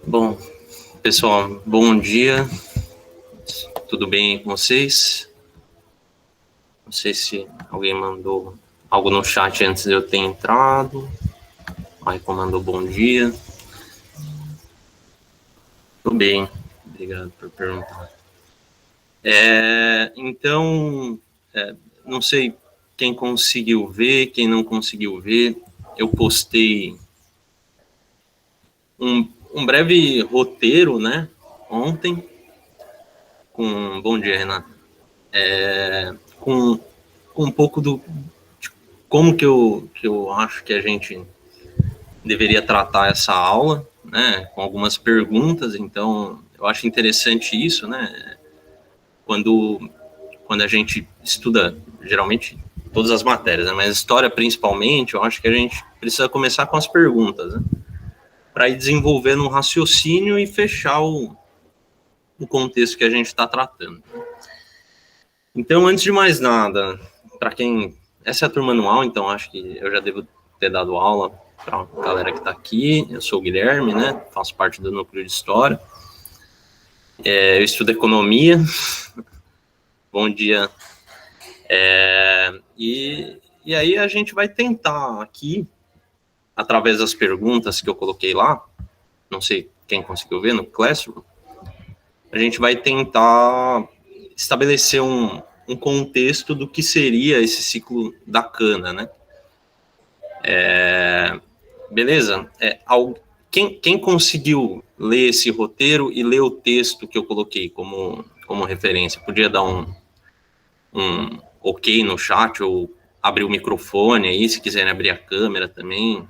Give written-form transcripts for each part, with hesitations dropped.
Bom, pessoal, bom dia. Tudo bem com vocês? Não sei se alguém mandou algo no chat antes de eu ter entrado. Maicon mandou bom dia. Tudo bem, obrigado por perguntar. Então, não sei quem conseguiu ver, quem não conseguiu ver. Eu postei um breve roteiro, né, ontem, com... Bom dia, Renato. Com um pouco de como que eu acho que a gente deveria tratar essa aula, né, com algumas perguntas. Então, eu acho interessante isso, né, quando a gente estuda, geralmente, todas as matérias, né, mas história principalmente, eu acho que a gente precisa começar com as perguntas, né, para ir desenvolvendo um raciocínio e fechar o contexto que a gente está tratando. Então, antes de mais nada, para quem... Essa é a turma anual, então acho que eu já devo ter dado aula para a galera que está aqui. Eu sou o Guilherme, né? Faço parte do núcleo de História. Eu estudo Economia. Bom dia. E aí a gente vai tentar aqui, através das perguntas que eu coloquei lá, não sei quem conseguiu ver no Classroom, a gente vai tentar estabelecer um contexto do que seria esse ciclo da cana, né? Beleza? Quem conseguiu ler esse roteiro e ler o texto que eu coloquei como referência? Podia dar um ok no chat ou abrir o microfone aí, se quiserem abrir a câmera também,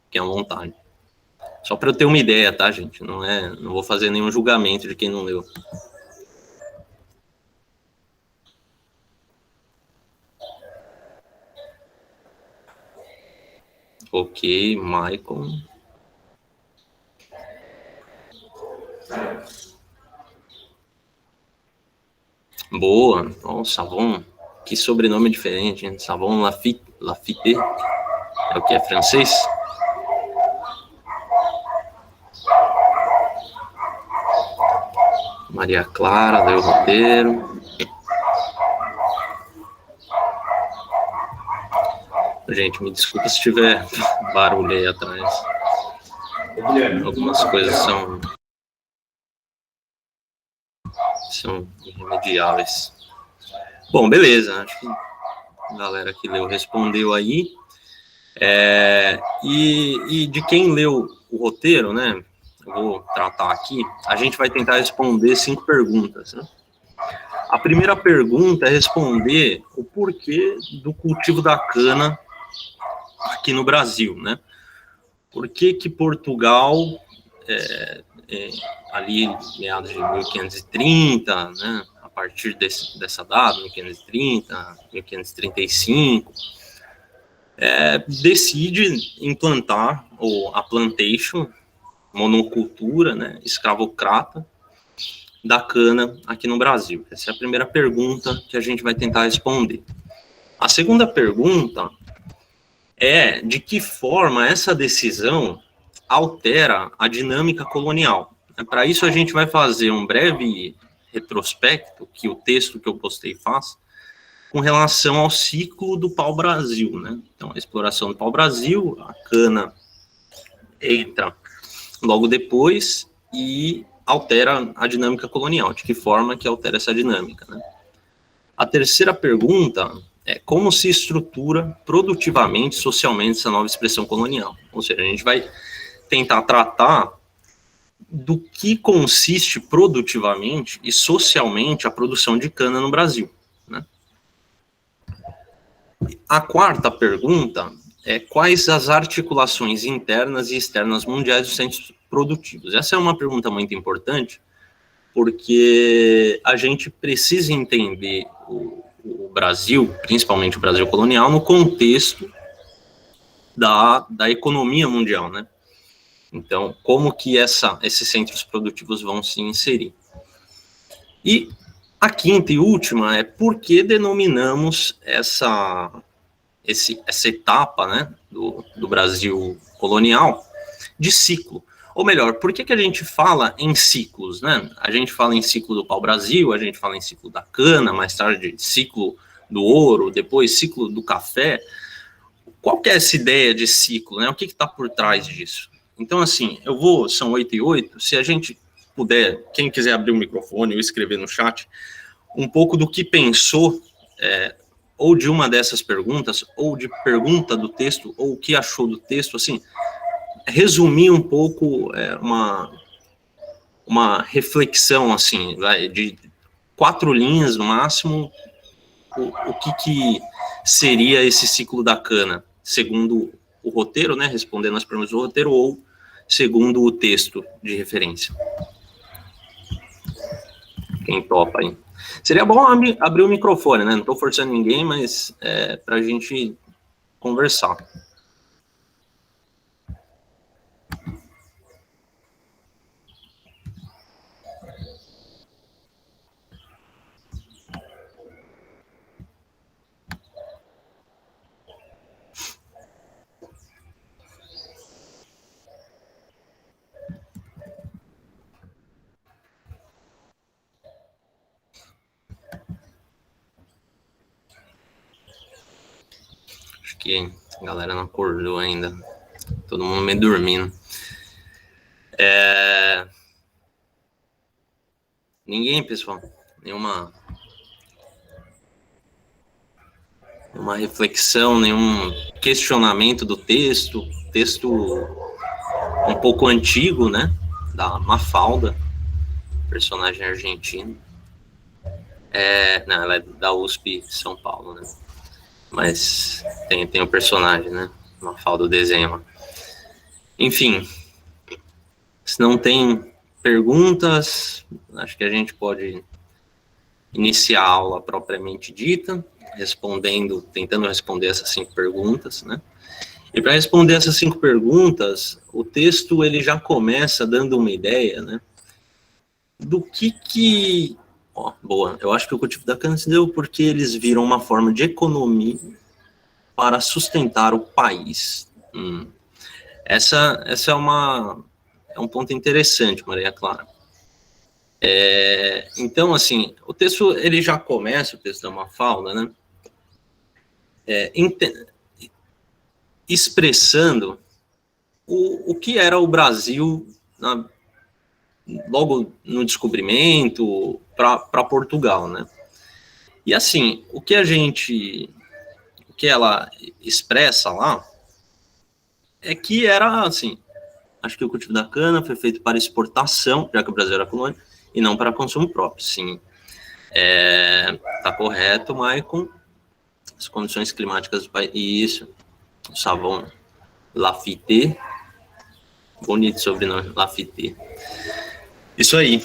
fiquem à vontade. Só para eu ter uma ideia, tá, gente? Não vou fazer nenhum julgamento de quem não leu. Ok, Michael. Boa. Nossa, Savon. Que sobrenome diferente, hein? Savon Lafitte. É o que? É francês? Maria Clara, leu o roteiro. Gente, me desculpa se tiver barulho aí atrás. Algumas coisas são irremediáveis. Bom, beleza. Acho que a galera que leu respondeu aí. E de quem leu o roteiro, né? Eu vou tratar aqui. A gente vai tentar responder 5 perguntas, né? A primeira pergunta é responder o porquê do cultivo da cana aqui no Brasil, né? Por que Portugal, ali meados de 1530, né? A partir dessa data, 1530, 1535, decide implantar a plantation, monocultura, né? Escravocrata da cana aqui no Brasil? Essa é a primeira pergunta que a gente vai tentar responder. A segunda pergunta é de que forma essa decisão altera a dinâmica colonial. Para isso, a gente vai fazer um breve retrospecto, que o texto que eu postei faz, com relação ao ciclo do pau-brasil, né? Então, a exploração do pau-brasil, a cana entra logo depois e altera a dinâmica colonial. De que forma que altera essa dinâmica, né? A terceira pergunta é como se estrutura produtivamente, socialmente, essa nova expressão colonial. Ou seja, a gente vai tentar tratar do que consiste produtivamente e socialmente a produção de cana no Brasil, né? A quarta pergunta é quais as articulações internas e externas mundiais dos centros produtivos. Essa é uma pergunta muito importante, porque a gente precisa entender o Brasil, principalmente o Brasil colonial, no contexto da economia mundial, né? Então, como que esses centros produtivos vão se inserir? E a quinta e última é por que denominamos essa etapa, né, do Brasil colonial de ciclo. Ou melhor, por que a gente fala em ciclos, né? A gente fala em ciclo do pau-brasil, a gente fala em ciclo da cana, mais tarde ciclo do ouro, depois ciclo do café. Qual que é essa ideia de ciclo, né? O que está por trás disso? Então, assim, são 8h08, se a gente puder, quem quiser abrir o microfone ou escrever no chat, um pouco do que pensou, ou de uma dessas perguntas, ou de pergunta do texto, ou o que achou do texto, assim, resumir um pouco uma reflexão, assim, de 4 linhas no máximo, o que seria esse ciclo da cana, segundo o roteiro, né, respondendo as perguntas do roteiro, ou segundo o texto de referência. Quem topa aí? Seria bom abrir o microfone, né? Não estou forçando ninguém, mas para a gente conversar. Acho que a galera não acordou ainda. Todo mundo meio dormindo. Ninguém, pessoal. Nenhuma reflexão, nenhum questionamento do texto. Texto um pouco antigo, né? Da Mafalda, personagem argentino. Não, ela é da USP São Paulo, né? Mas tem o personagem, né? Mafalda, o desenho. Enfim, se não tem perguntas, acho que a gente pode iniciar a aula propriamente dita, tentando responder essas 5 perguntas, né? E para responder essas 5 perguntas, o texto ele já começa dando uma ideia, né? Do que boa, eu acho que o cultivo da cana se deu porque eles viram uma forma de economia para sustentar o país. Essa é um ponto interessante, Maria Clara. Então, assim, o texto, ele já começa, o texto da Mafalda, né? Expressando o que era o Brasil logo no descobrimento para Portugal, né? E assim, o que ela expressa lá é que era assim, acho que o cultivo da cana foi feito para exportação, já que o Brasil era colônia, e não para consumo próprio. Sim, tá correto, Maicon. As condições climáticas do país. Isso, o Savon Lafite. Bonito sobrenome, Lafite. Isso aí.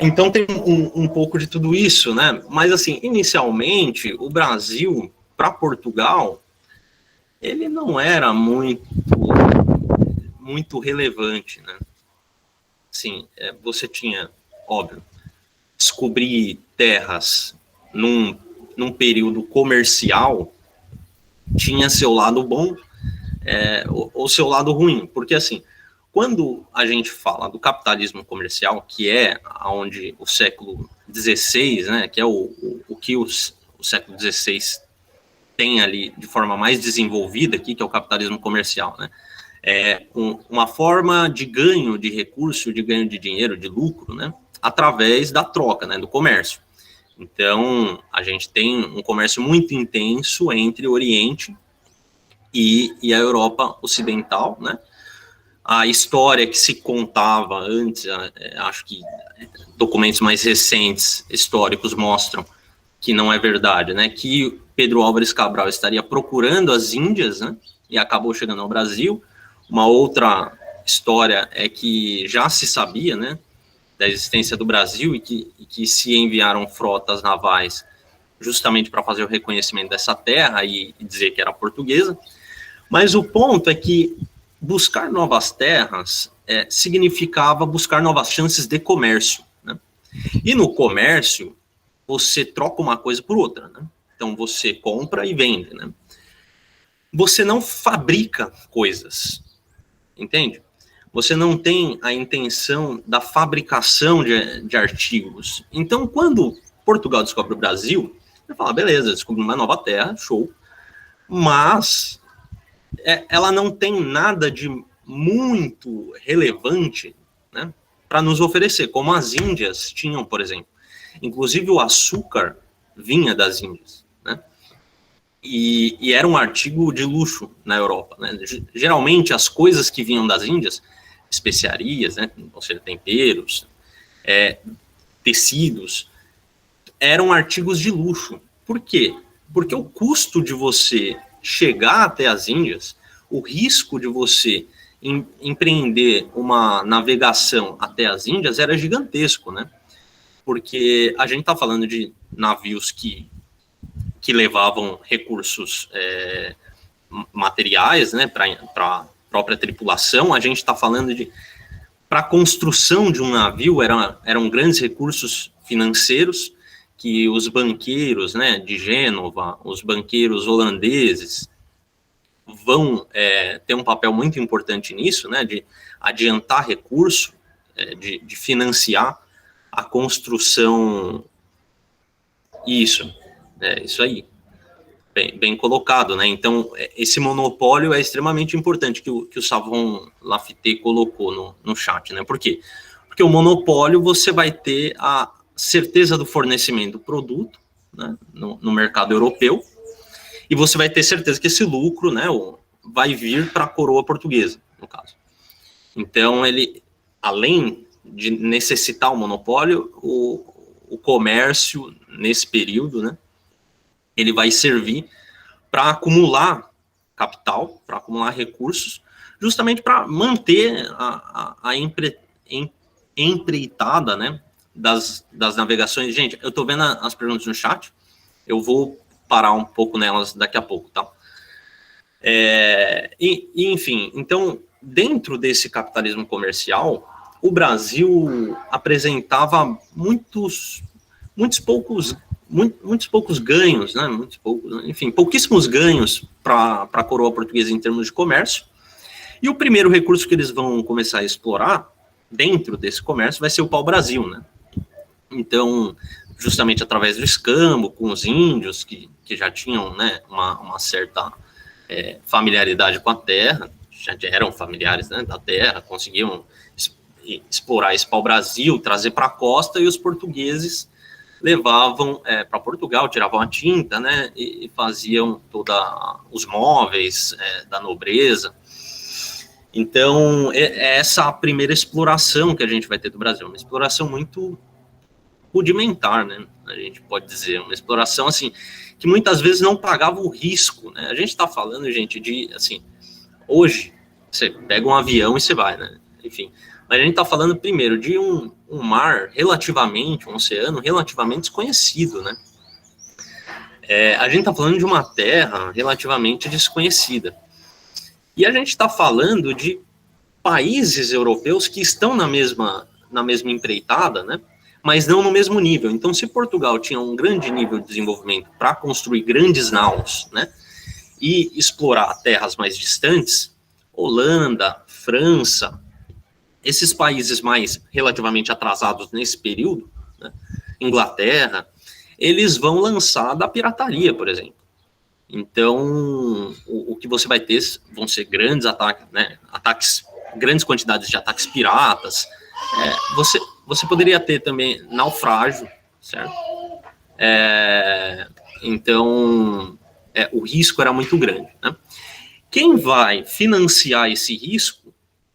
Então tem um pouco de tudo isso, né? Mas assim, inicialmente, o Brasil, para Portugal, ele não era muito relevante, né? Sim, você tinha, óbvio, descobrir terras num período comercial tinha seu lado bom ou seu lado ruim, porque assim, quando a gente fala do capitalismo comercial, que é onde o século XVI, né, que é o que o século XVI tem ali de forma mais desenvolvida aqui, que é o capitalismo comercial, né, uma forma de ganho de recurso, de ganho de dinheiro, de lucro, né, através da troca, né, do comércio. Então, a gente tem um comércio muito intenso entre o Oriente e a Europa Ocidental, né? A história que se contava antes, acho que documentos mais recentes, históricos, mostram que não é verdade, né? Que Pedro Álvares Cabral estaria procurando as Índias, né? E acabou chegando ao Brasil. Uma outra história é que já se sabia, né? Da existência do Brasil e que se enviaram frotas navais justamente para fazer o reconhecimento dessa terra e dizer que era portuguesa. Mas o ponto é que buscar novas terras significava buscar novas chances de comércio, né? E no comércio, você troca uma coisa por outra, né? Então, você compra e vende, né? Você não fabrica coisas, entende? você não tem a intenção da fabricação de artigos. Então, quando Portugal descobre o Brasil, ele fala, beleza, descobri uma nova terra, show, mas ela não tem nada de muito relevante, né, para nos oferecer, como as Índias tinham, por exemplo. Inclusive, o açúcar vinha das Índias, né? E era um artigo de luxo na Europa, né? Geralmente, as coisas que vinham das Índias, especiarias, né, ou seja, temperos, tecidos, eram artigos de luxo. Por quê? Porque o custo de você chegar até as Índias, o risco de você empreender uma navegação até as Índias era gigantesco, né? Porque a gente está falando de navios que levavam recursos materiais, né, para a própria tripulação. A gente está falando de, para a construção de um navio, eram grandes recursos financeiros que os banqueiros, né, de Gênova, os banqueiros holandeses, vão ter um papel muito importante nisso, né, de adiantar recurso, de financiar a construção. Isso aí, bem colocado, né? Então, esse monopólio é extremamente importante que o Savon Lafite colocou no chat, né? Por quê? Porque o monopólio, você vai ter a certeza do fornecimento do produto, né, no mercado europeu, e você vai ter certeza que esse lucro, né, vai vir para a coroa portuguesa, no caso. Então, ele, além de necessitar o monopólio, o comércio, nesse período, né, ele vai servir para acumular capital, para acumular recursos, justamente para manter a empreitada, né, das navegações. Gente, eu estou vendo as perguntas no chat, eu vou parar um pouco nelas daqui a pouco, tá? Enfim, então, dentro desse capitalismo comercial, o Brasil apresentava muitos poucos ganhos, né? Enfim, pouquíssimos ganhos para a coroa portuguesa em termos de comércio. E o primeiro recurso que eles vão começar a explorar dentro desse comércio vai ser o pau-brasil, né? Então, justamente através do escambo com os índios que já tinham, né, uma certa familiaridade com a terra, já eram familiares, né, da terra, conseguiam explorar esse pau-brasil, trazer para a costa, e os portugueses levavam para Portugal, tiravam a tinta, né, e faziam todos os móveis da nobreza. Então, essa a primeira exploração que a gente vai ter do Brasil, uma exploração muito rudimentar, né, a gente pode dizer, uma exploração, assim, que muitas vezes não pagava o risco, né, a gente está falando, gente, de, assim, hoje, você pega um avião e você vai, né, enfim, mas a gente está falando, primeiro, de um mar relativamente, um oceano relativamente desconhecido, né, a gente está falando de uma terra relativamente desconhecida, e a gente está falando de países europeus que estão na mesma empreitada, né, mas não no mesmo nível. Então, se Portugal tinha um grande nível de desenvolvimento para construir grandes naus, né, e explorar terras mais distantes, Holanda, França, esses países mais relativamente atrasados nesse período, né, Inglaterra, eles vão lançar da pirataria, por exemplo. Então, o que você vai ter vão ser grandes ataques, né, grandes quantidades de ataques piratas. Você poderia ter também naufrágio, certo? Então, o risco era muito grande, né? Quem vai financiar esse risco,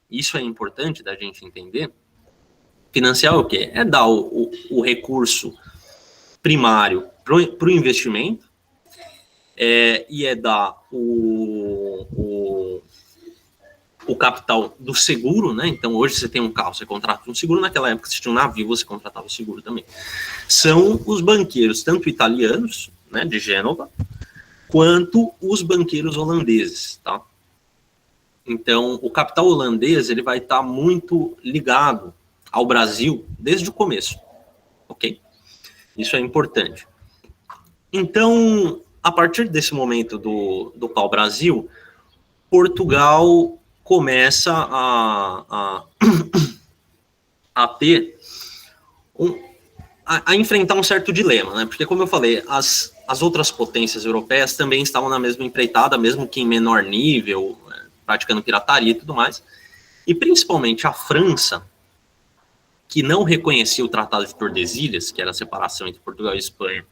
isso é importante da gente entender, financiar o quê? É dar o recurso primário para o investimento, e é dar o capital do seguro, né? Então, hoje você tem um carro, você contrata um seguro. Naquela época, você tinha um navio, você contratava o seguro também. São os banqueiros, tanto italianos, né, de Gênova, quanto os banqueiros holandeses, tá? Então, o capital holandês, ele vai estar muito ligado ao Brasil desde o começo, ok? Isso é importante. Então, a partir desse momento do pau-brasil, Portugal começa a ter a enfrentar um certo dilema, né? Porque, como eu falei, as outras potências europeias também estavam na mesma empreitada, mesmo que em menor nível, praticando pirataria e tudo mais. E principalmente a França, que não reconhecia o Tratado de Tordesilhas, que era a separação entre Portugal e Espanha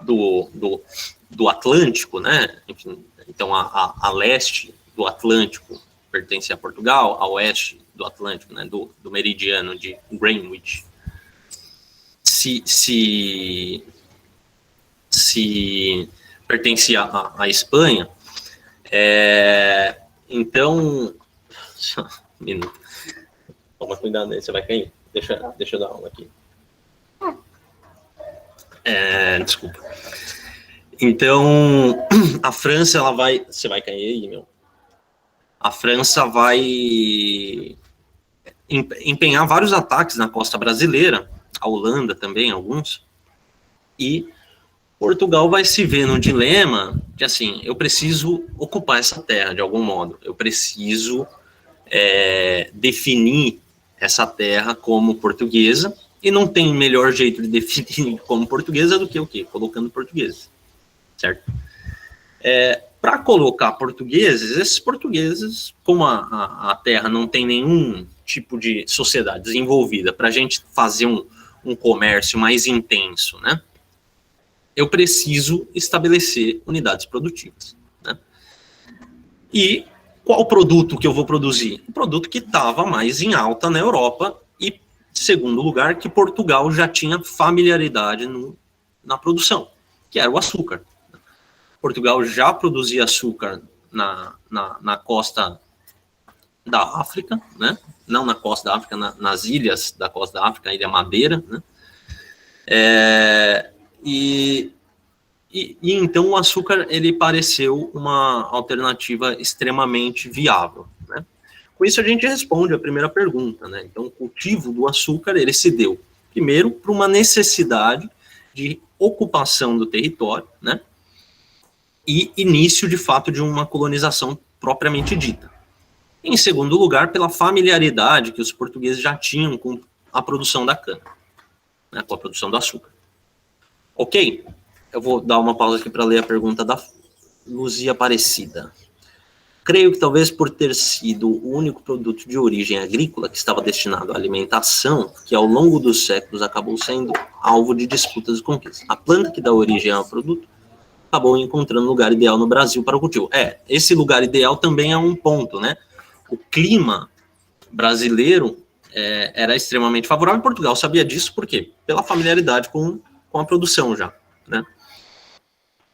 do Atlântico, né? Enfim, então, a leste do Atlântico pertencia a Portugal, a oeste do Atlântico, né? Do meridiano de Greenwich, se pertencia à Espanha. Então, um minuto. Toma cuidado aí, você vai cair. Deixa eu dar aula aqui. Desculpa. Então, a França, ela vai... Você vai cair aí, meu? A França vai empenhar vários ataques na costa brasileira, a Holanda também, alguns, e Portugal vai se ver num dilema de, assim, eu preciso ocupar essa terra de algum modo, eu preciso definir essa terra como portuguesa, e não tem melhor jeito de definir como portuguesa do que o quê? Colocando portugueses, certo? Para colocar portugueses, esses portugueses, como a terra não tem nenhum tipo de sociedade desenvolvida para a gente fazer um comércio mais intenso, né? Eu preciso estabelecer unidades produtivas, né? E qual produto que eu vou produzir? O produto que estava mais em alta na Europa e, segundo lugar, que Portugal já tinha familiaridade na produção, que era o açúcar. Portugal já produzia açúcar na costa da África, né? Não na costa da África, nas ilhas da costa da África, a Ilha Madeira, né? E então o açúcar, ele pareceu uma alternativa extremamente viável, né? Com isso a gente responde a primeira pergunta, né? Então o cultivo do açúcar, ele se deu primeiro por uma necessidade de ocupação do território, né? E início, de fato, de uma colonização propriamente dita. Em segundo lugar, pela familiaridade que os portugueses já tinham com a produção da cana, né, com a produção do açúcar. Ok? Eu vou dar uma pausa aqui para ler a pergunta da Luzia Aparecida. Creio que talvez por ter sido o único produto de origem agrícola que estava destinado à alimentação, que ao longo dos séculos acabou sendo alvo de disputas e conquistas. A planta que dá origem ao produto acabou encontrando lugar ideal no Brasil para o cultivo. Esse lugar ideal também é um ponto, né? O clima brasileiro era extremamente favorável. Portugal sabia disso, por quê? Pela familiaridade com a produção já, né?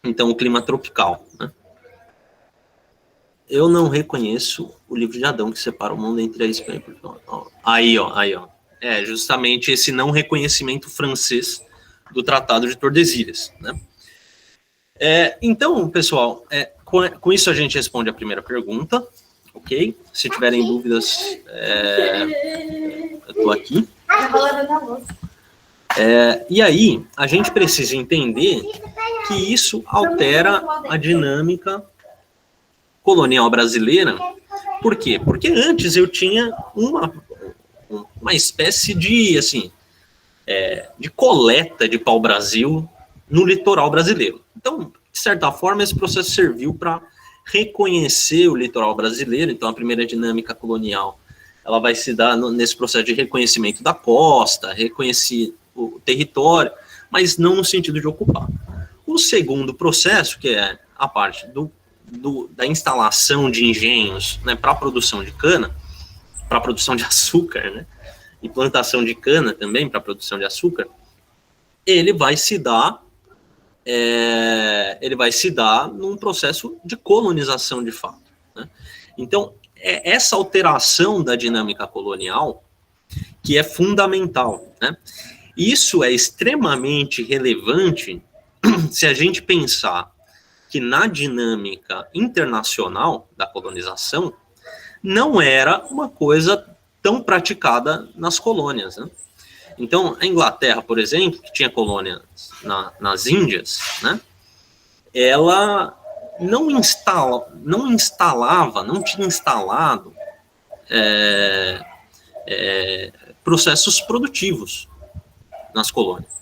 Então, o clima tropical, né? Eu não reconheço o livro de Adão que separa o mundo entre a Espanha e Portugal. Aí, ó. É justamente esse não reconhecimento francês do Tratado de Tordesilhas, né? Então, pessoal, com isso a gente responde a primeira pergunta, ok? Se tiverem dúvidas, eu estou aqui. E aí, a gente precisa entender que isso altera a dinâmica colonial brasileira. Por quê? Porque antes eu tinha uma espécie de, assim, de coleta de pau-brasil no litoral brasileiro. Então, de certa forma, esse processo serviu para reconhecer o litoral brasileiro. Então, a primeira dinâmica colonial, ela vai se dar nesse processo de reconhecimento da costa, reconhecer o território, mas não no sentido de ocupar. O segundo processo, que é a parte da instalação de engenhos, né, para a produção de cana, para a produção de açúcar, né, e plantação de cana também para a produção de açúcar, ele vai se dar num processo de colonização de fato, né? Então, essa alteração da dinâmica colonial que é fundamental, né? Isso é extremamente relevante se a gente pensar que na dinâmica internacional da colonização não era uma coisa tão praticada nas colônias, né? Então, a Inglaterra, por exemplo, que tinha colônias nas Índias, né, ela não tinha instalado processos produtivos nas colônias.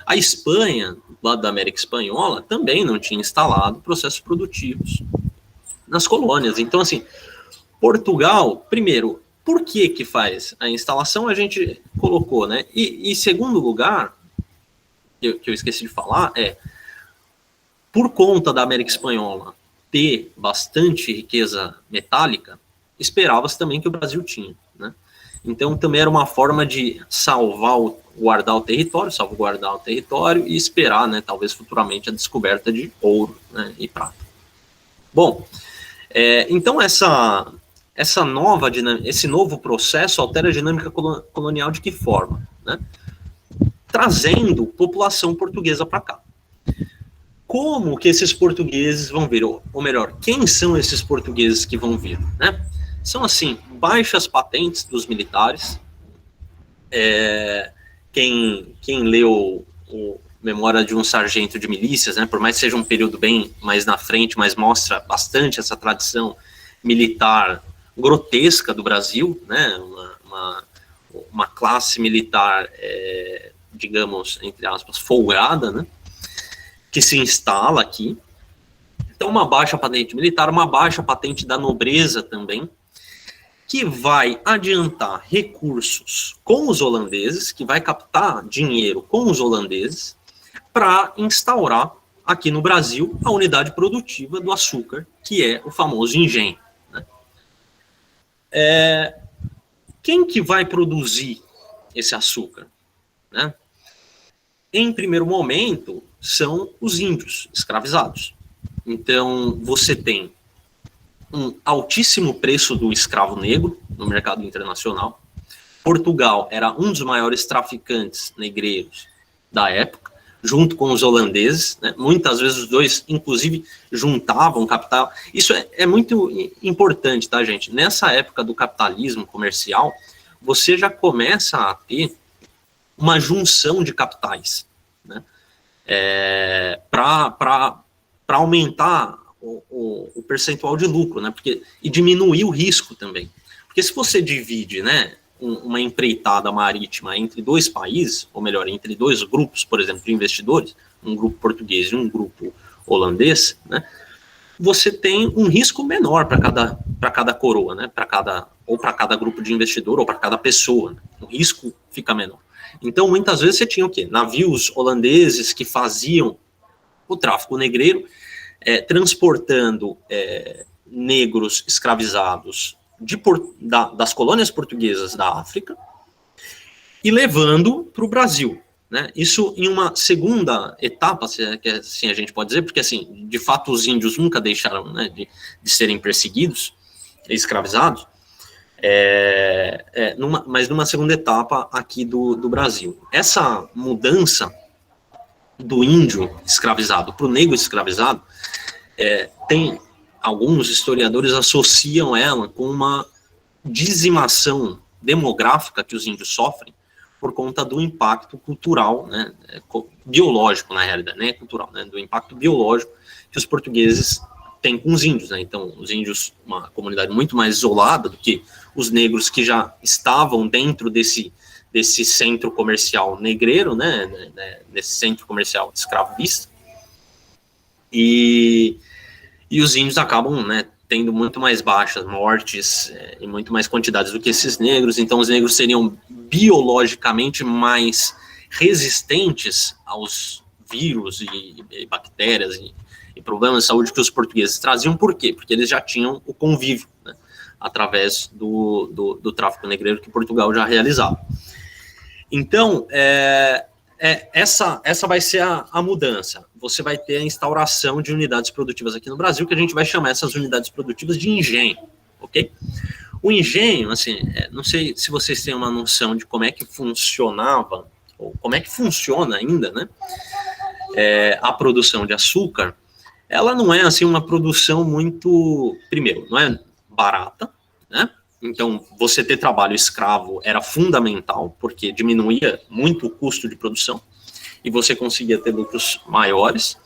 A Espanha, lá da América Espanhola, também não tinha instalado processos produtivos nas colônias. Então, assim, Portugal, primeiro, por que faz a instalação? A gente colocou, né? E segundo lugar, que eu esqueci de falar, por conta da América Espanhola ter bastante riqueza metálica, esperava-se também que o Brasil tinha, né? Então, também era uma forma de salvaguardar o território e esperar, né, talvez futuramente, a descoberta de ouro, né, e prata. Bom, então esse novo processo altera a dinâmica colonial de que forma? Né? Trazendo população portuguesa para cá. Como que esses portugueses vão vir? Ou melhor, quem são esses portugueses que vão vir? Né? São, assim, baixas patentes dos militares. Quem leu o Memória de um Sargento de Milícias, né, por mais que seja um período bem mais na frente, mas mostra bastante essa tradição militar grotesca do Brasil, né, uma classe militar, digamos, entre aspas, folgada, né, que se instala aqui. Então, uma baixa patente militar, uma baixa patente da nobreza também, que vai adiantar recursos com os holandeses, que vai captar dinheiro com os holandeses, para instaurar aqui no Brasil a unidade produtiva do açúcar, que é o famoso engenho. Né? Quem que vai produzir esse açúcar? Né? Em primeiro momento, são os índios escravizados. Então, você tem um altíssimo preço do escravo negro no mercado internacional. Portugal era um dos maiores traficantes negreiros da época, junto com os holandeses, né? Muitas vezes os dois, inclusive, juntavam capital. Isso é muito importante, tá, gente? Nessa época do capitalismo comercial, você já começa a ter uma junção de capitais, né? Para aumentar o percentual de lucro, né? E diminuir o risco também. Porque se você divide, né, uma empreitada marítima entre dois países, ou melhor, entre dois grupos, por exemplo, de investidores, um grupo português e um grupo holandês, né, você tem um risco menor para cada coroa, né, para cada grupo de investidor, ou para cada pessoa, né, o risco fica menor. Então, muitas vezes você tinha o quê? Navios holandeses que faziam o tráfico negreiro, transportando negros escravizados das colônias portuguesas da África e levando para o Brasil. Né? Isso em uma segunda etapa, que assim a gente pode dizer, porque assim, de fato os índios nunca deixaram, né, de serem perseguidos, escravizados, mas numa segunda etapa aqui do Brasil. Essa mudança do índio escravizado para o negro escravizado, tem alguns historiadores associam ela com uma dizimação demográfica que os índios sofrem por conta do impacto cultural, né, biológico, na realidade, né, cultural, né, do impacto biológico que os portugueses têm com os índios. Né? Então, os índios, uma comunidade muito mais isolada do que os negros que já estavam dentro desse centro comercial negreiro, né, nesse centro comercial escravista, e os índios acabam, né, tendo muito mais baixas, mortes, e muito mais quantidades do que esses negros. Então os negros seriam biologicamente mais resistentes aos vírus e bactérias e problemas de saúde que os portugueses traziam. Por quê? Porque eles já tinham o convívio, né, através do tráfico negreiro que Portugal já realizava. Então, essa vai ser a mudança. Você vai ter a instauração de unidades produtivas aqui no Brasil, que a gente vai chamar essas unidades produtivas de engenho, ok? O engenho, assim, não sei se vocês têm uma noção de como é que funcionava, ou como é que funciona ainda, né, a produção de açúcar. Ela não é, assim, uma produção muito, primeiro, não é barata, né? Então, você ter trabalho escravo era fundamental, porque diminuía muito o custo de produção e você conseguia ter lucros maiores.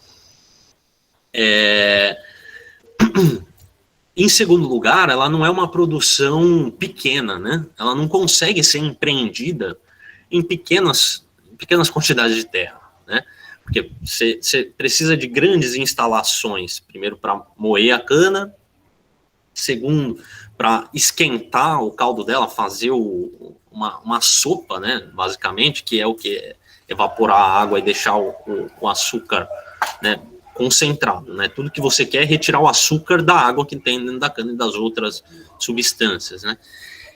Em segundo lugar, ela não é uma produção pequena, né? Ela não consegue ser empreendida em pequenas quantidades de terra, né? Porque você precisa de grandes instalações, primeiro para moer a cana, segundo para esquentar o caldo dela, fazer uma sopa, né? Basicamente, que é o que? Evaporar a água e deixar o açúcar, né, concentrado, né? Tudo que você quer é retirar o açúcar da água que tem dentro da cana e das outras substâncias, né?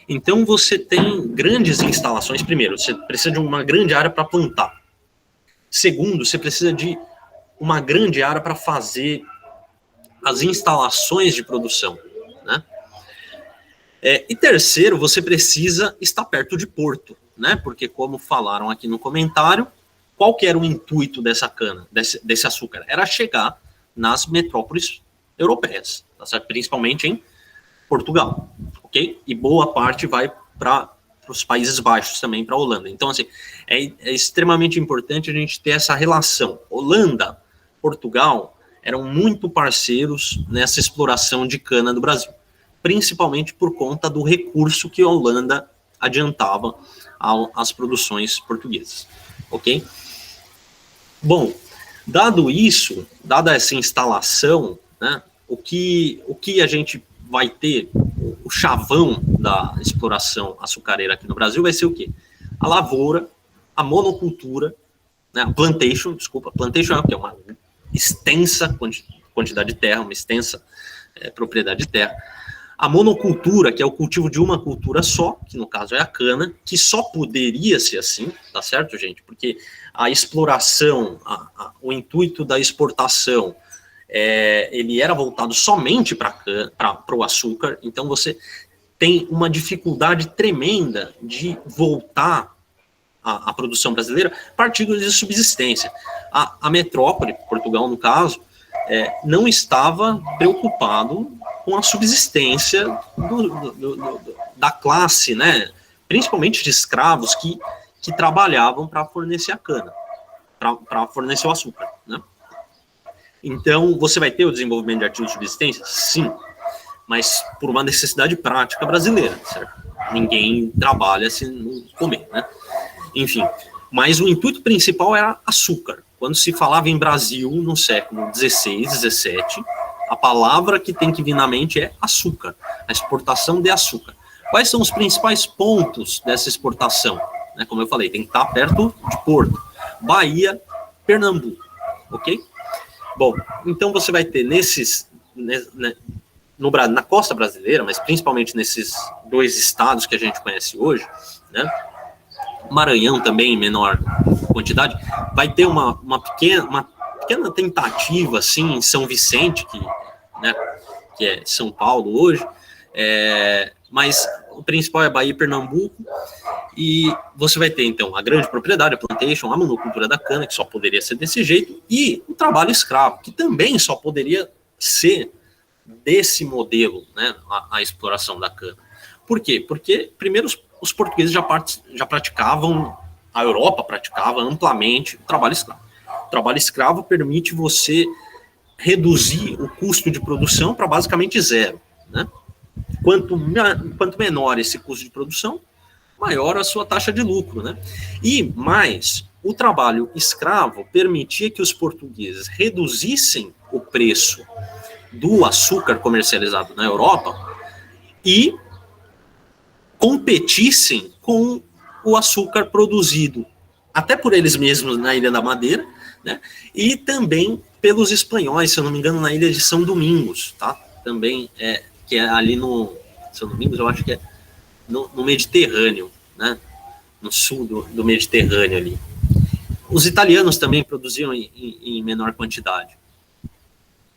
Então você tem grandes instalações. Primeiro, você precisa de uma grande área para plantar. Segundo, você precisa de uma grande área para fazer as instalações de produção, né? E terceiro, você precisa estar perto de porto, né? Porque como falaram aqui no comentário, qual que era o intuito dessa cana, desse açúcar? Era chegar nas metrópoles europeias, tá certo? Principalmente em Portugal, ok? E boa parte vai para os Países Baixos também, para a Holanda. Então, assim, é extremamente importante a gente ter essa relação. Holanda, Portugal eram muito parceiros nessa exploração de cana do Brasil, principalmente por conta do recurso que a Holanda adiantava às produções portuguesas, ok? Bom, dada essa instalação, né, o que a gente vai ter, o chavão da exploração açucareira aqui no Brasil vai ser o quê? A lavoura, a monocultura, né, a plantation é o quê? Uma extensa quantidade de terra, uma extensa propriedade de terra. A monocultura, que é o cultivo de uma cultura só, que no caso é a cana, que só poderia ser assim, tá certo, gente? Porque a exploração, o intuito da exportação, ele era voltado somente para o açúcar, então você tem uma dificuldade tremenda de voltar à produção brasileira partindo de subsistência. A metrópole, Portugal no caso, não estava preocupado com a subsistência da classe, né? Principalmente de escravos que trabalhavam para fornecer a cana, para fornecer o açúcar, né? Então, você vai ter o desenvolvimento de artigos de subsistência? Sim, mas por uma necessidade prática brasileira, certo? Ninguém trabalha se não comer, né? Enfim, mas o intuito principal era açúcar. Quando se falava em Brasil no século XVI, XVII, a palavra que tem que vir na mente é açúcar, a exportação de açúcar. Quais são os principais pontos dessa exportação? Como eu falei, tem que estar perto de Porto, Bahia, Pernambuco, ok? Bom, então você vai ter na costa brasileira, mas principalmente nesses dois estados que a gente conhece hoje, né? Maranhão também em menor quantidade, vai ter uma pequena tentativa assim em São Vicente, que é São Paulo hoje, mas o principal é Bahia e Pernambuco, e você vai ter então a grande propriedade, a plantation, a monocultura da cana, que só poderia ser desse jeito, e o trabalho escravo, que também só poderia ser desse modelo, né, a exploração da cana. Por quê? Porque primeiro os portugueses já praticavam, a Europa praticava amplamente o trabalho escravo. O trabalho escravo permite você reduzir o custo de produção para basicamente zero, né? Quanto menor esse custo de produção, maior a sua taxa de lucro, né? E mais, o trabalho escravo permitia que os portugueses reduzissem o preço do açúcar comercializado na Europa e competissem com o açúcar produzido até por eles mesmos na Ilha da Madeira, né? E também pelos espanhóis, se eu não me engano, na Ilha de São Domingos, tá? Também que é ali no São Domingos, eu acho que é no Mediterrâneo, né? No sul do Mediterrâneo ali. Os italianos também produziam em menor quantidade.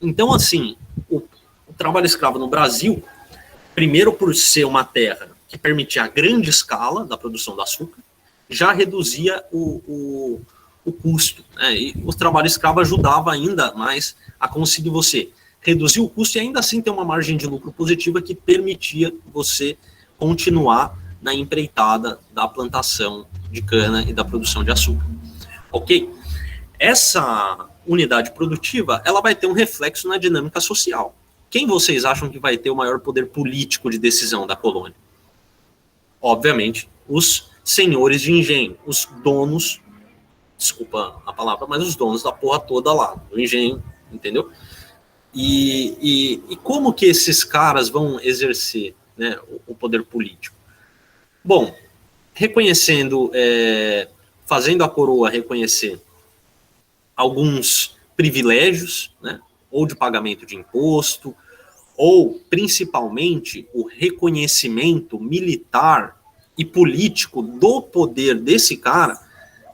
Então, assim, o trabalho escravo no Brasil, primeiro por ser uma terra que permitia a grande escala da produção do açúcar, já reduzia o custo, né? E o trabalho escravo ajudava ainda mais a conseguir você reduzir o custo e ainda assim ter uma margem de lucro positiva que permitia você continuar na empreitada da plantação de cana e da produção de açúcar. Ok? Essa unidade produtiva, ela vai ter um reflexo na dinâmica social. quem vocês acham que vai ter o maior poder político de decisão da colônia? Obviamente, os senhores de engenho, os donos, desculpa a palavra, mas os donos da porra toda lá, do engenho, entendeu? E como que esses caras vão exercer, né, o poder político? Bom, reconhecendo, fazendo a coroa reconhecer alguns privilégios, né, ou de pagamento de imposto, ou principalmente o reconhecimento militar e político do poder desse cara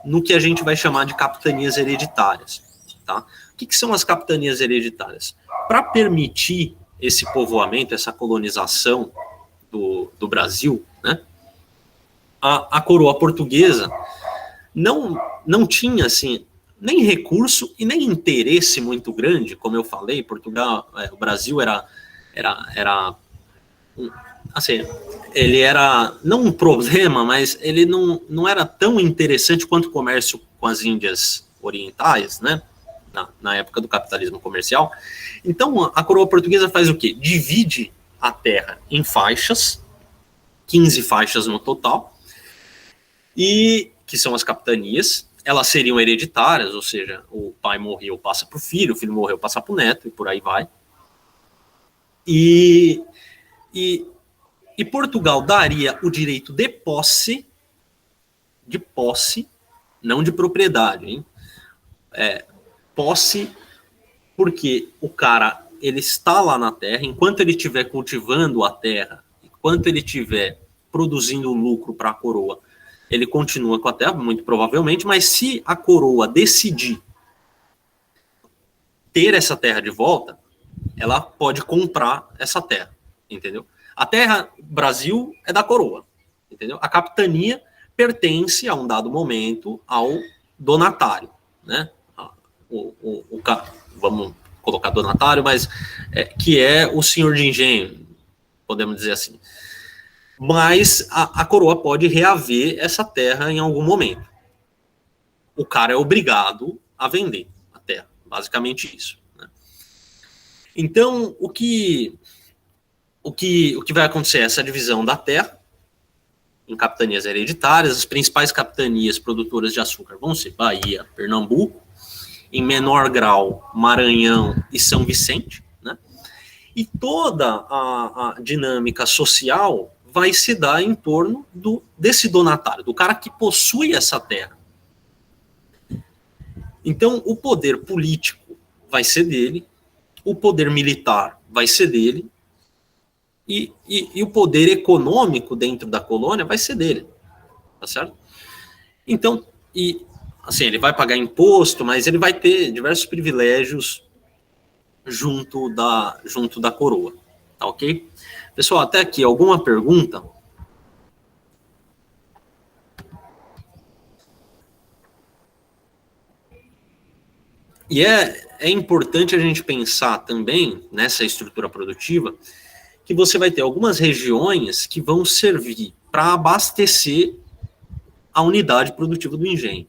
no que a gente vai chamar de capitanias hereditárias. Tá? O que são as capitanias hereditárias? Para permitir esse povoamento, essa colonização do Brasil, né, a coroa portuguesa não tinha assim, nem recurso e nem interesse muito grande, como eu falei. Portugal, o Brasil era assim, ele era não um problema, mas ele não era tão interessante quanto o comércio com as Índias Orientais, né? Na época do capitalismo comercial. Então, a coroa portuguesa faz o quê? Divide a terra em faixas, 15 faixas no total, e que são as capitanias. Elas seriam hereditárias, ou seja, o pai morreu, passa para o filho morreu, passa para o neto, e por aí vai. E Portugal daria o direito de posse, não de propriedade, hein? Posse, porque o cara, ele está lá na terra, enquanto ele estiver cultivando a terra, enquanto ele estiver produzindo lucro para a coroa, ele continua com a terra, muito provavelmente, mas se a coroa decidir ter essa terra de volta, ela pode comprar essa terra, entendeu? A terra Brasil é da coroa, entendeu? A capitania pertence a um dado momento ao donatário, né? Vamos colocar donatário, mas que é o senhor de engenho, podemos dizer assim. Mas a coroa pode reaver essa terra em algum momento. O cara é obrigado a vender a terra, basicamente isso, né? Então, o que vai acontecer? Essa divisão da terra em capitanias hereditárias. As principais capitanias produtoras de açúcar vão ser Bahia, Pernambuco, em menor grau Maranhão e São Vicente, né? E toda a dinâmica social vai se dar em torno desse donatário, do cara que possui essa terra. Então, o poder político vai ser dele, o poder militar vai ser dele, e o poder econômico dentro da colônia vai ser dele, tá certo? Então, assim, ele vai pagar imposto, mas ele vai ter diversos privilégios junto da coroa, tá ok? Pessoal, até aqui, alguma pergunta? E é importante a gente pensar também nessa estrutura produtiva que você vai ter algumas regiões que vão servir para abastecer a unidade produtiva do engenho.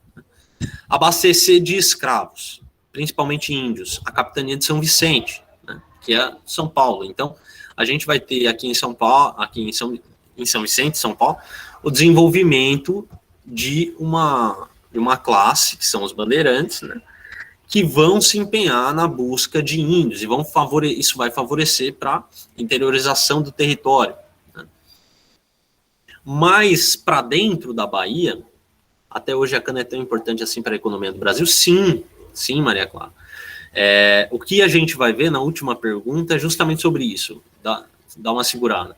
Abastecer de escravos, principalmente índios, a capitania de São Vicente, né, que é São Paulo. Então, a gente vai ter aqui em São Paulo, em São Vicente, São Paulo, o desenvolvimento de uma classe, que são os bandeirantes, né, que vão se empenhar na busca de índios, e isso vai favorecer para a interiorização do território, né. Mas para dentro da Bahia, até hoje a cana é tão importante assim para a economia do Brasil? Sim, Maria Clara. O que a gente vai ver na última pergunta é justamente sobre isso, dá uma segurada.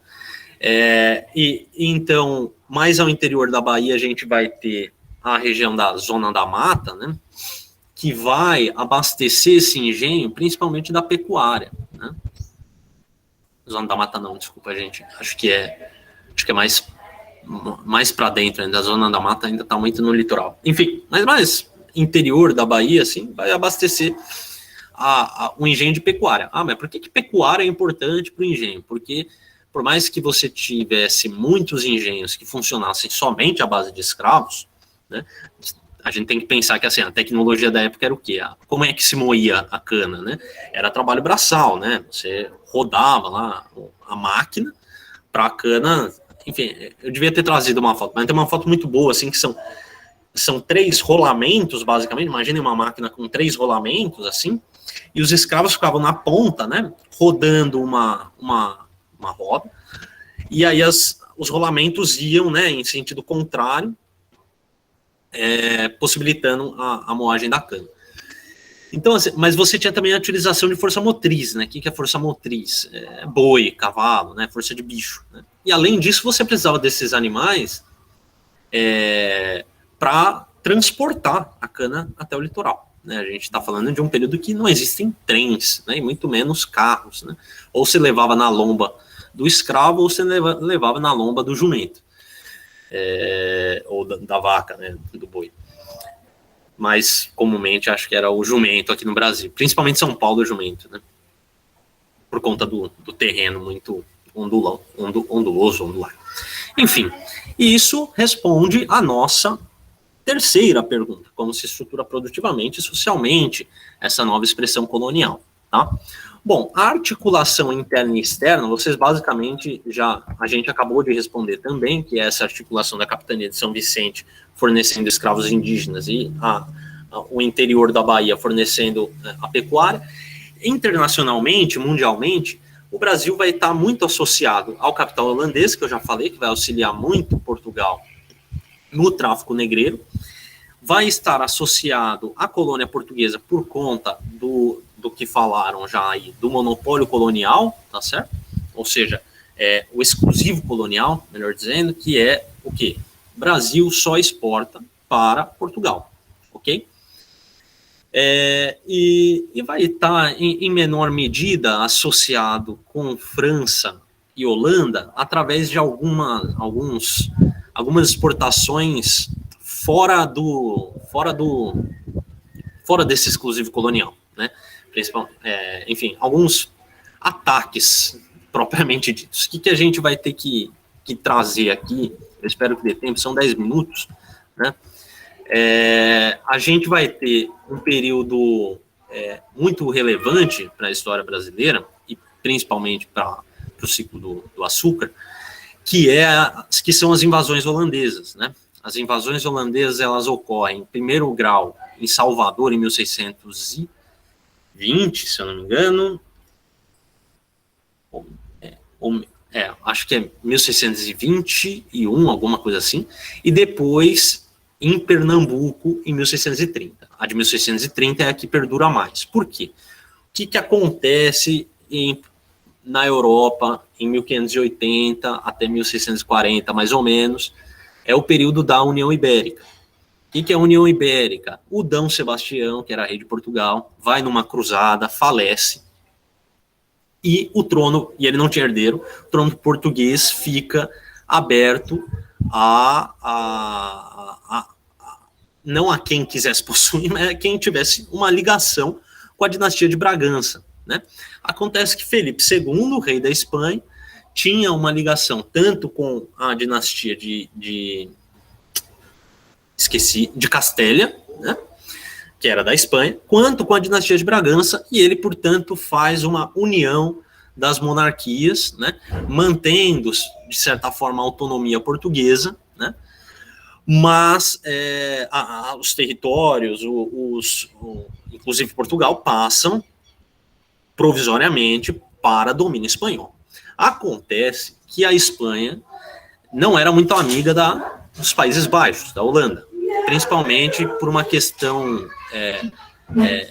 Então, mais ao interior da Bahia, a gente vai ter a região da Zona da Mata, né, que vai abastecer esse engenho, principalmente da pecuária, né? Zona da Mata não, desculpa, gente. Acho que é mais para dentro, ainda a Zona da Mata ainda está muito no litoral. Enfim, mas mais interior da Bahia, assim, vai abastecer o engenho de pecuária. Mas por que pecuária é importante para o engenho? Porque por mais que você tivesse muitos engenhos que funcionassem somente à base de escravos, né, a gente tem que pensar que assim, a tecnologia da época era o quê? Como é que se moía a cana, né? Era trabalho braçal, né? Você rodava lá a máquina para a cana. Enfim, eu devia ter trazido uma foto, mas tem uma foto muito boa, assim, que são 3 rolamentos, basicamente. Imaginem uma máquina com 3 rolamentos, assim, e os escravos ficavam na ponta, né? Rodando uma roda, e aí os rolamentos iam, né, em sentido contrário, possibilitando a moagem da cana. Então, assim, mas você tinha também a utilização de força motriz, né? O que é força motriz? Boi, cavalo, né? Força de bicho. Né? E além disso, você precisava desses animais para transportar a cana até o litoral. Né? A gente está falando de um período que não existem trens, né? E muito menos carros. Né? Ou se levava na lomba do escravo, ou se levava na lomba do jumento. Ou da vaca, né? Do boi. Mas comumente acho que era o jumento aqui no Brasil, principalmente São Paulo, o jumento, né? Por conta do terreno muito onduloso, ondular. Enfim, isso responde à nossa terceira pergunta: como se estrutura produtivamente e socialmente essa nova expressão colonial, tá? Bom, a articulação interna e externa, vocês basicamente a gente acabou de responder também, que é essa articulação da capitania de São Vicente fornecendo escravos indígenas e o interior da Bahia fornecendo a pecuária. Internacionalmente, mundialmente, o Brasil vai estar muito associado ao capital holandês, que eu já falei, que vai auxiliar muito Portugal no tráfico negreiro, vai estar associado à colônia portuguesa por conta do que falaram já aí, do monopólio colonial, tá certo? Ou seja, o exclusivo colonial, melhor dizendo, que é o quê? Brasil só exporta para Portugal, ok? E vai estar, em menor medida, associado com França e Holanda através de algumas exportações fora desse exclusivo colonial, né? Enfim, alguns ataques propriamente ditos. O que a gente vai ter que trazer aqui? Eu espero que dê tempo, são 10 minutos, né? A gente vai ter um período muito relevante para a história brasileira, e principalmente para o ciclo do açúcar, que são as invasões holandesas, né? As invasões holandesas, elas ocorrem em primeiro grau em Salvador, em 1620, se eu não me engano, acho que é 1621, alguma coisa assim, e depois em Pernambuco, em 1630. A de 1630 é a que perdura mais. Por quê? O que acontece na Europa em 1580 até 1640, mais ou menos, é o período da União Ibérica. O que é a União Ibérica? O Dom Sebastião, que era rei de Portugal, vai numa cruzada, falece, e o trono, e ele não tinha herdeiro, o trono português fica aberto não a quem quisesse possuir, mas a quem tivesse uma ligação com a dinastia de Bragança, né? Acontece que Felipe II, rei da Espanha, tinha uma ligação tanto com a dinastia de Castélia, né, que era da Espanha, quanto com a dinastia de Bragança, e ele, portanto, faz uma união das monarquias, né, mantendo, de certa forma, a autonomia portuguesa, né, mas os territórios, inclusive Portugal, passam provisoriamente para domínio espanhol. Acontece que a Espanha não era muito amiga dos Países Baixos, da Holanda, principalmente por uma questão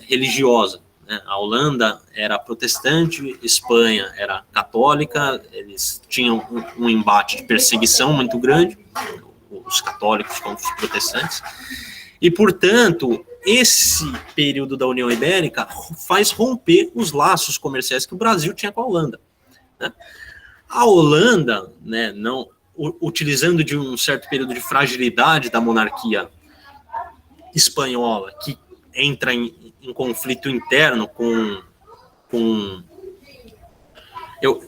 religiosa, né? A Holanda era protestante, Espanha era católica, eles tinham um embate de perseguição muito grande, os católicos contra os protestantes, e, portanto, esse período da União Ibérica faz romper os laços comerciais que o Brasil tinha com a Holanda, né? A Holanda, né, não, utilizando de um certo período de fragilidade da monarquia espanhola, que entra em conflito interno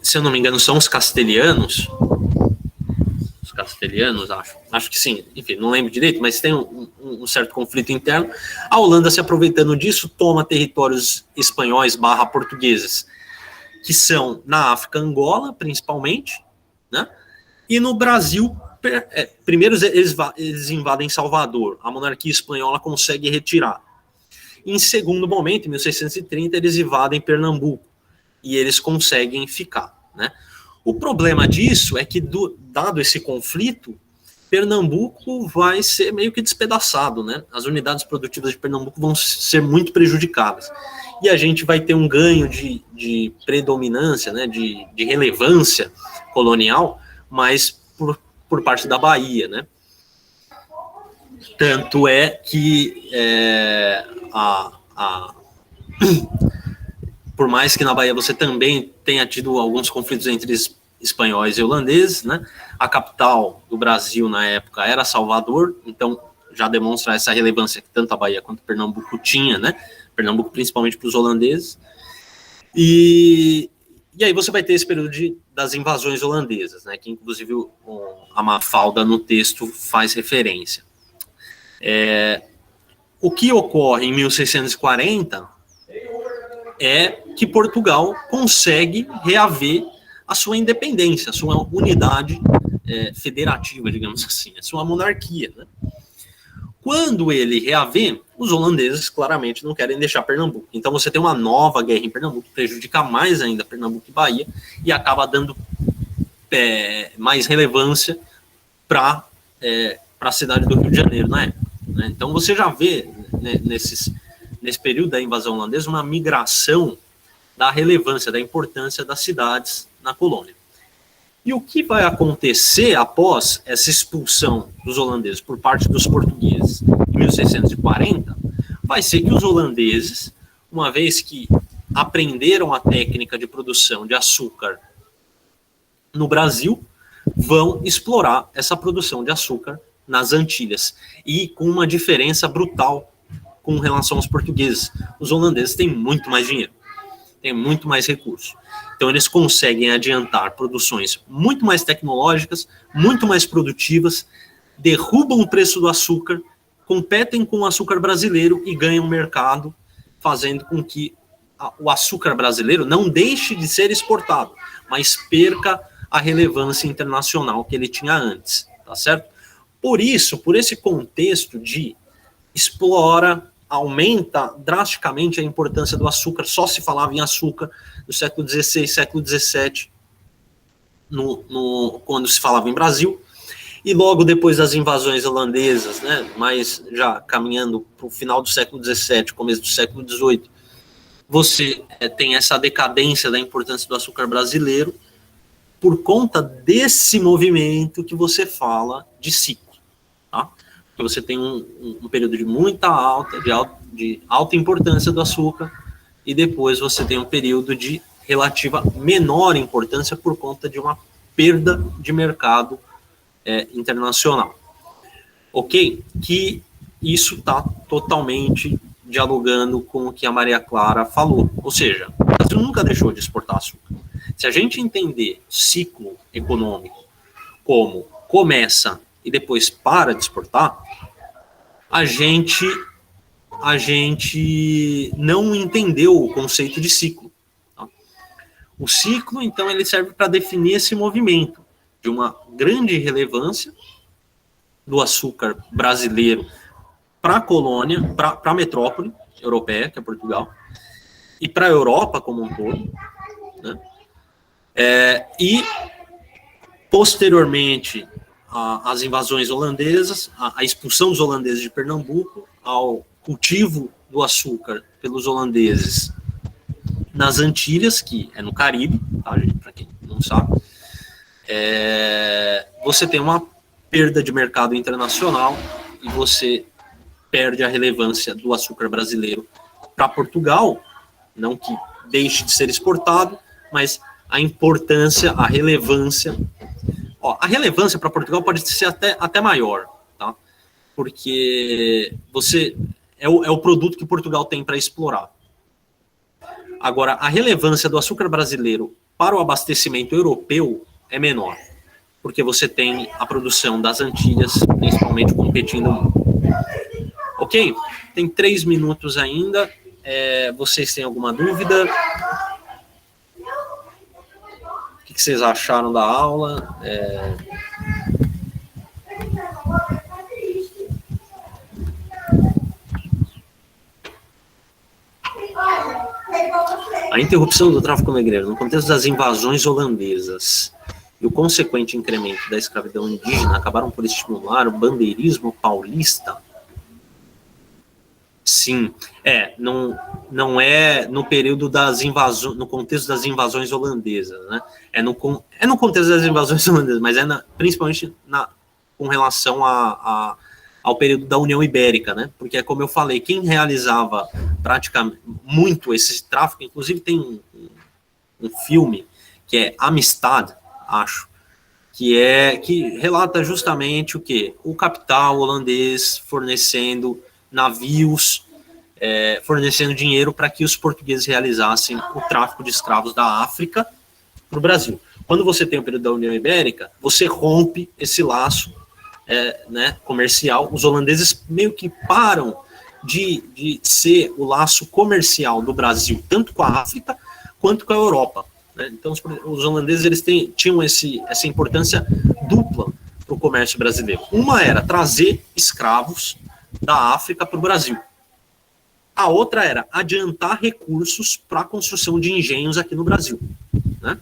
se eu não me engano, são os castelhanos, castelhanos, acho que sim, enfim, não lembro direito, mas tem um certo conflito interno. A Holanda, se aproveitando disso, toma territórios espanhóis / portugueses, que são na África, Angola, principalmente, né? E no Brasil, primeiro eles invadem Salvador, a monarquia espanhola consegue retirar. Em segundo momento, em 1630, eles invadem Pernambuco, e eles conseguem ficar, né? O problema disso é que, dado esse conflito, Pernambuco vai ser meio que despedaçado, né? As unidades produtivas de Pernambuco vão ser muito prejudicadas. E a gente vai ter um ganho de predominância, né? de relevância colonial, mas por parte da Bahia, né? Tanto é que por mais que na Bahia você também tenha tido alguns conflitos entre espanhóis e holandeses, né? A capital do Brasil na época era Salvador, então já demonstra essa relevância que tanto a Bahia quanto Pernambuco tinha, né? Pernambuco principalmente para os holandeses. E aí você vai ter esse período das invasões holandesas, né? Que inclusive a Mafalda no texto faz referência. O que ocorre em 1640 é que Portugal consegue reaver a sua independência, a sua unidade federativa, digamos assim, a sua monarquia, né? Quando ele reaver, os holandeses claramente não querem deixar Pernambuco. Então você tem uma nova guerra em Pernambuco, prejudica mais ainda Pernambuco e Bahia, e acaba dando mais relevância para a cidade do Rio de Janeiro na época, né? Então você já vê, né, nesse período da invasão holandesa, uma migração da relevância, da importância das cidades na colônia. E o que vai acontecer após essa expulsão dos holandeses por parte dos portugueses em 1640, vai ser que os holandeses, uma vez que aprenderam a técnica de produção de açúcar no Brasil, vão explorar essa produção de açúcar nas Antilhas, e com uma diferença brutal com relação aos portugueses. Os holandeses têm muito mais dinheiro, têm muito mais recursos. Então eles conseguem adiantar produções muito mais tecnológicas, muito mais produtivas, derrubam o preço do açúcar, competem com o açúcar brasileiro e ganham mercado, fazendo com que o açúcar brasileiro não deixe de ser exportado, mas perca a relevância internacional que ele tinha antes, tá certo? Por isso, por esse contexto de explora, aumenta drasticamente a importância do açúcar, só se falava em açúcar no século XVI, século XVII, quando se falava em Brasil, e logo depois das invasões holandesas, né, mas já caminhando para o final do século XVII, começo do século XVIII, você tem essa decadência da importância do açúcar brasileiro por conta desse movimento que você fala de ciclo, tá? Porque você tem um período de muita alta importância do açúcar, e depois você tem um período de relativa menor importância por conta de uma perda de mercado internacional. Ok? Que isso está totalmente dialogando com o que a Maria Clara falou. Ou seja, o Brasil nunca deixou de exportar açúcar. Se a gente entender ciclo econômico como começa e depois para de exportar, a gente não entendeu o conceito de ciclo. Tá? O ciclo, então, ele serve para definir esse movimento de uma grande relevância do açúcar brasileiro para a colônia, para a metrópole europeia, que é Portugal, e para a Europa como um todo, né? E, posteriormente, as invasões holandesas, a expulsão dos holandeses de Pernambuco, ao cultivo do açúcar pelos holandeses nas Antilhas, que é no Caribe, tá, gente, para quem não sabe, você tem uma perda de mercado internacional e você perde a relevância do açúcar brasileiro para Portugal, não que deixe de ser exportado, mas a importância, a relevância. A relevância para Portugal pode ser até maior, tá? Porque você é o produto que Portugal tem para explorar. Agora, a relevância do açúcar brasileiro para o abastecimento europeu é menor, porque você tem a produção das Antilhas, principalmente, competindo. Ok? Tem 3 minutos ainda. Vocês têm alguma dúvida? O que vocês acharam da aula? A interrupção do tráfico negreiro no contexto das invasões holandesas e o consequente incremento da escravidão indígena acabaram por estimular o bandeirismo paulista? Sim, não é no período das invasões, no contexto das invasões holandesas, né? É no contexto das invasões holandesas, mas principalmente com relação ao período da União Ibérica, né? Porque, como eu falei, quem realizava praticamente muito esse tráfico, inclusive tem um filme que é Amistad, acho, que relata justamente o quê? O capital holandês fornecendo navios, fornecendo dinheiro para que os portugueses realizassem o tráfico de escravos da África para o Brasil. Quando você tem o período da União Ibérica, você rompe esse laço comercial. Os holandeses meio que param de ser o laço comercial do Brasil, tanto com a África quanto com a Europa. Né? Então, os holandeses eles tinham essa importância dupla para o comércio brasileiro. Uma era trazer escravos da África para o Brasil. A outra era adiantar recursos para a construção de engenhos aqui no Brasil. Né?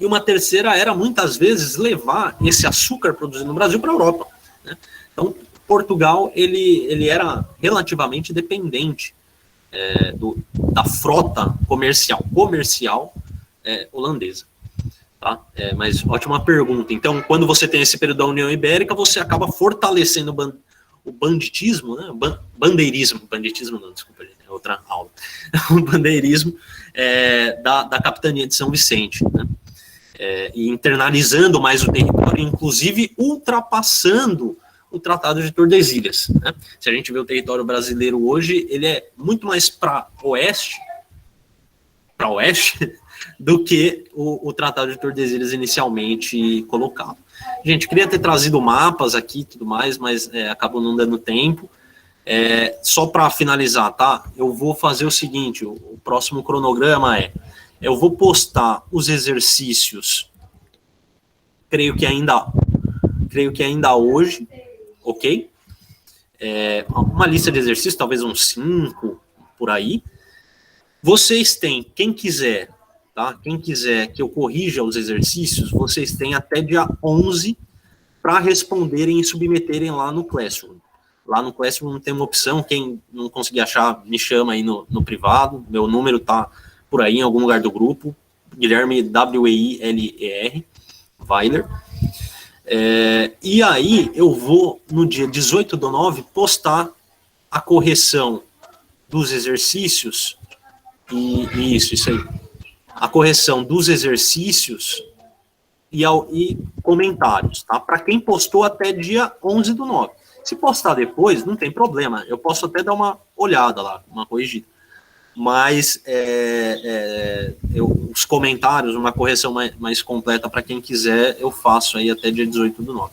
E uma terceira era, muitas vezes, levar esse açúcar produzido no Brasil para a Europa. Né? Então, Portugal ele era relativamente dependente da frota comercial holandesa. Tá? Mas ótima pergunta. Então, quando você tem esse período da União Ibérica, você acaba fortalecendo o banditismo, né? Banditismo não, desculpa, gente, é outra aula. O bandeirismo da capitania de São Vicente, né? E internalizando mais o território, inclusive ultrapassando o Tratado de Tordesilhas. Né? Se a gente vê o território brasileiro hoje, ele é muito mais para oeste do que o Tratado de Tordesilhas inicialmente colocava. Gente, queria ter trazido mapas aqui e tudo mais, mas acabou não dando tempo. Só para finalizar, tá? Eu vou fazer o seguinte, o próximo cronograma eu vou postar os exercícios, creio que ainda hoje, ok? Uma lista de exercícios, talvez uns 5 por aí. Vocês têm, quem quiser, tá? Quem quiser que eu corrija os exercícios, vocês têm até dia 11 para responderem e submeterem lá no Classroom. Lá no Classroom tem uma opção, quem não conseguir achar, me chama aí no privado, meu número tá por aí em algum lugar do grupo, Guilherme Weiler, Weiler. E aí eu vou, no dia 18/9, postar a correção dos exercícios, e isso aí, a correção dos exercícios e comentários, tá? Para quem postou até dia 11/9. Se postar depois, não tem problema, eu posso até dar uma olhada lá, uma corrigida. Mas os comentários, uma correção mais completa para quem quiser, eu faço aí até dia 18/9.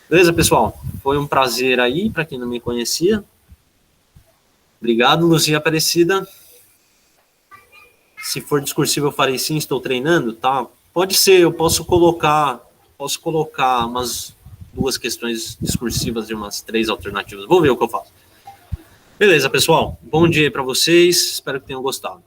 Beleza, pessoal? Foi um prazer aí, para quem não me conhecia. Obrigado, Luzia Aparecida. Se for discursivo, eu farei sim, estou treinando, tá? Pode ser, eu posso colocar umas 2 questões discursivas e umas 3 alternativas. Vou ver o que eu faço. Beleza, pessoal. Bom dia para vocês. Espero que tenham gostado.